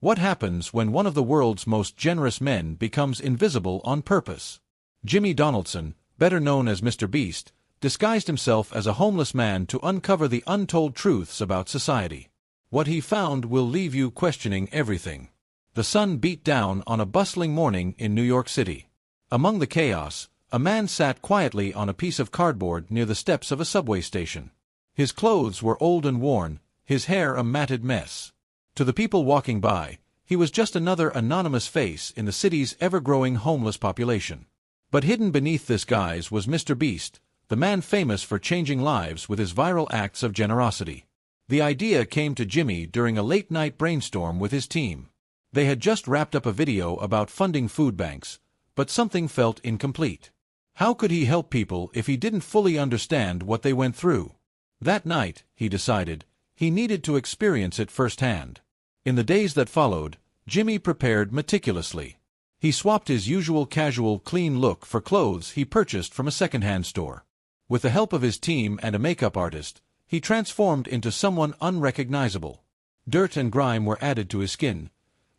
What happens when one of the world's most generous men becomes invisible on purpose? Jimmy Donaldson, better known as MrBeast, disguised himself as a homeless man to uncover the untold truths about society. What he found will leave you questioning everything. The sun beat down on a bustling morning in New York City. Among the chaos, a man sat quietly on a piece of cardboard near the steps of a subway station. His clothes were old and worn, his hair a matted mess. To the people walking by, he was just another anonymous face in the city's ever-growing homeless population. But hidden beneath this guise was MrBeast, the man famous for changing lives with his viral acts of generosity. The idea came to Jimmy during a late-night brainstorm with his team. They had just wrapped up a video about funding food banks, but something felt incomplete. How could he help people if he didn't fully understand what they went through? That night, he decided, he needed to experience it firsthand. In the days that followed, Jimmy prepared meticulously. He swapped his usual casual, clean look for clothes he purchased from a second-hand store. With the help of his team and a makeup artist, he transformed into someone unrecognizable. Dirt and grime were added to his skin.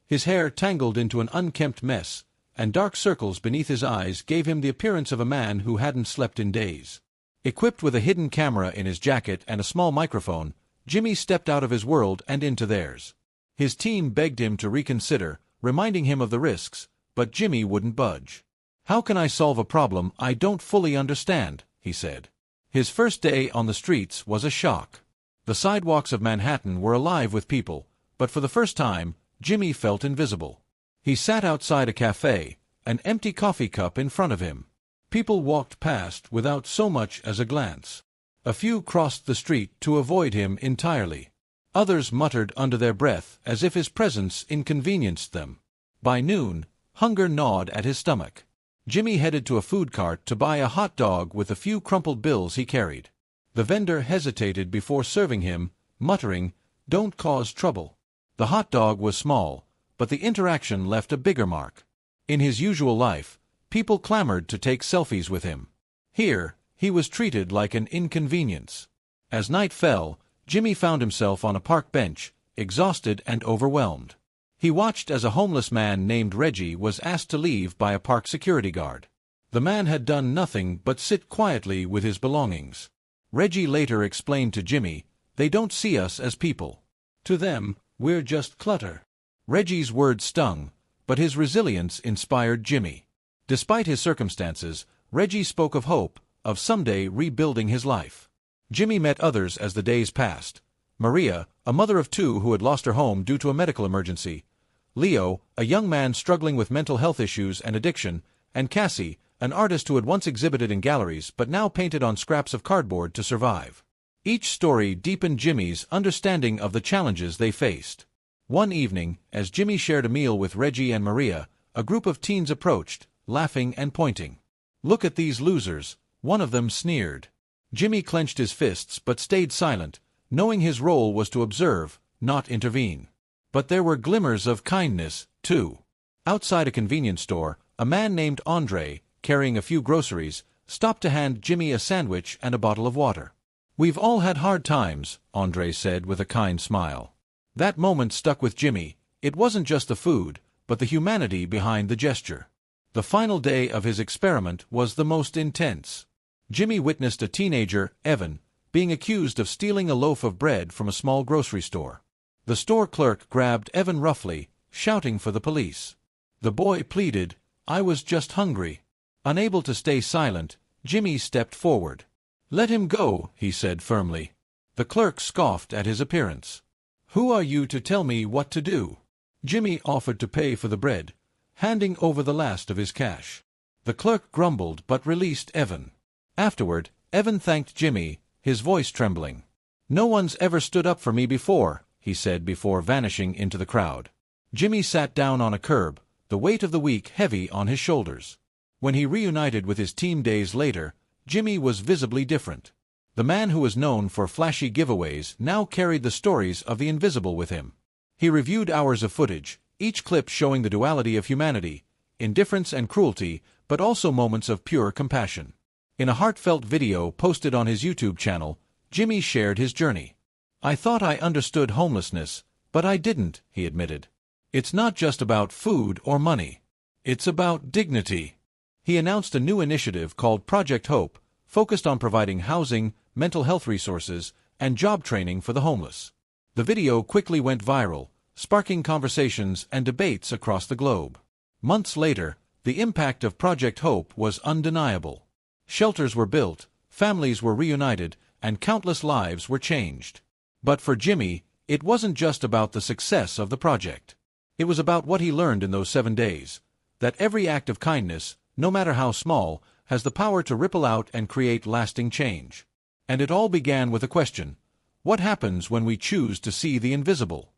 His hair tangled into an unkempt mess, and dark circles beneath his eyes gave him the appearance of a man who hadn't slept in days. Equipped with a hidden camera in his jacket and a small microphone, Jimmy stepped out of his world and into theirs. His team begged him to reconsider, reminding him of the risks, but Jimmy wouldn't budge. "How can I solve a problem I don't fully understand?" he said. His first day on the streets was a shock. The sidewalks of Manhattan were alive with people, but for the first time, Jimmy felt invisible. He sat outside a cafe, an empty coffee cup in front of him. People walked past without so much as a glance. A few crossed the street to avoid him entirely. Others muttered under their breath as if his presence inconvenienced them. By noon, hunger gnawed at his stomach. Jimmy headed to a food cart to buy a hot dog with the few crumpled bills he carried. The vendor hesitated before serving him, muttering, "Don't cause trouble." The hot dog was small, but the interaction left a bigger mark. In his usual life, people clamored to take selfies with him. Here, he was treated like an inconvenience. As night fell, Jimmy found himself on a park bench, exhausted and overwhelmed. He watched as a homeless man named Reggie was asked to leave by a park security guard. The man had done nothing but sit quietly with his belongings. Reggie later explained to Jimmy, "They don't see us as people. To them, we're just clutter." Reggie's words stung, but his resilience inspired Jimmy. Despite his circumstances, Reggie spoke of hope, of someday rebuilding his life. Jimmy met others as the days passed. Maria, a mother of two who had lost her home due to a medical emergency. Leo, a young man struggling with mental health issues and addiction. And Cassie, an artist who had once exhibited in galleries but now painted on scraps of cardboard to survive. Each story deepened Jimmy's understanding of the challenges they faced. One evening, as Jimmy shared a meal with Reggie and Maria, a group of teens approached, laughing and pointing. "Look at these losers," one of them sneered. Jimmy clenched his fists but stayed silent, knowing his role was to observe, not intervene. But there were glimmers of kindness, too. Outside a convenience store, a man named Andre, carrying a few groceries, stopped to hand Jimmy a sandwich and a bottle of water. "We've all had hard times," Andre said with a kind smile. That moment stuck with Jimmy. It wasn't just the food, but the humanity behind the gesture. The final day of his experiment was the most intense. Jimmy witnessed a teenager, Evan, being accused of stealing a loaf of bread from a small grocery store. The store clerk grabbed Evan roughly, shouting for the police. The boy pleaded, "I was just hungry." Unable to stay silent, Jimmy stepped forward. "Let him go," he said firmly. The clerk scoffed at his appearance. "Who are you to tell me what to do?" Jimmy offered to pay for the bread, handing over the last of his cash. The clerk grumbled but released Evan. Afterward, Evan thanked Jimmy, his voice trembling. "No one's ever stood up for me before," he said before vanishing into the crowd. Jimmy sat down on a curb, the weight of the week heavy on his shoulders. When he reunited with his team days later, Jimmy was visibly different. The man who was known for flashy giveaways now carried the stories of the invisible with him. He reviewed hours of footage, each clip showing the duality of humanity, indifference and cruelty, but also moments of pure compassion. In a heartfelt video posted on his YouTube channel, Jimmy shared his journey. "I thought I understood homelessness, but I didn't," he admitted. It's not just about food or money. It's about dignity. He announced a new initiative called Project Hope, focused on providing housing, mental health resources, and job training for the homeless. The video quickly went viral, sparking conversations and debates across the globe. Months later, the impact of Project Hope was undeniable. Shelters were built, families were reunited, and countless lives were changed. But for Jimmy, it wasn't just about the success of the project. It was about what he learned in those 7 days, that every act of kindness, no matter how small, has the power to ripple out and create lasting change. And it all began with a question: what happens when we choose to see the invisible?